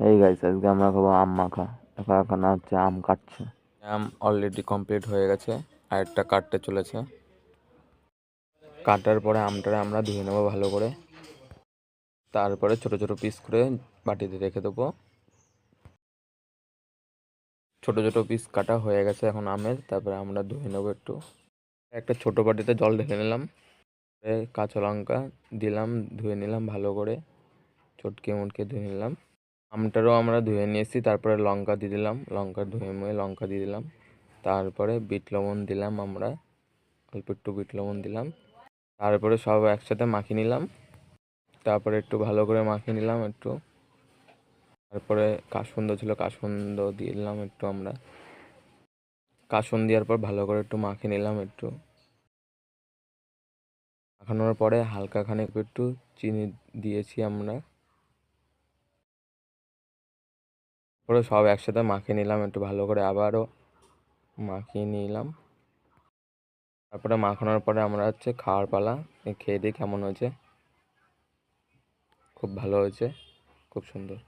এই গাইস, আজকে আমরা খাবো আম মাখা। এখন হচ্ছে আম কাটছে। আম অলরেডি কমপ্লিট হয়ে গেছে, আর একটা কাটতে চলেছে। কাটার পরে আমটা আমরা ধুয়ে নেবো ভালো করে, তারপরে ছোট ছোট পিস করে বাটিতে রেখে দেবো। ছোট ছোট পিস কাটা হয়ে গেছে এখন আমের। তারপরে আমরা ধুয়ে নেবো একটু। একটা ছোট বাটিতে জল ঢেলে নিলাম, কাঁচা লঙ্কা দিলাম, ধুয়ে নিলাম ভালো করে, চটকে মুটকে ধুয়ে নিলাম। আমটারও আমরা ধুয়ে নিয়েছি। তারপরে লঙ্কা দিয়ে দিলাম, লঙ্কা ধুয়ে মুয়ে লঙ্কা দিয়ে দিলাম। তারপরে বিট লবণ দিলাম, আমরা অল্প একটু বিট লবণ দিলাম। তারপরে সব একসাথে মাখিয়ে নিলাম। তারপরে একটু ভালো করে মাখিয়ে নিলাম একটু। তারপরে কাসুন্দ ছিল, কাসুন্দ দিয়ে দিলাম একটু আমরা। কাসুন দেওয়ার পর ভালো করে একটু মাখিয়ে নিলাম একটু। মাখানোর পরে হালকা খানিক একটু চিনি দিয়েছি আমরা। পরে সব একসাথে মাখিয়ে নিলাম একটু ভালো করে, আবারও মাখিয়ে নিলাম। তারপরে মাখানোর পরে আমরা হচ্ছে খাওয়ার পালা। খেয়ে দিই কেমন হয়েছে। খুব ভালো হয়েছে, খুব সুন্দর।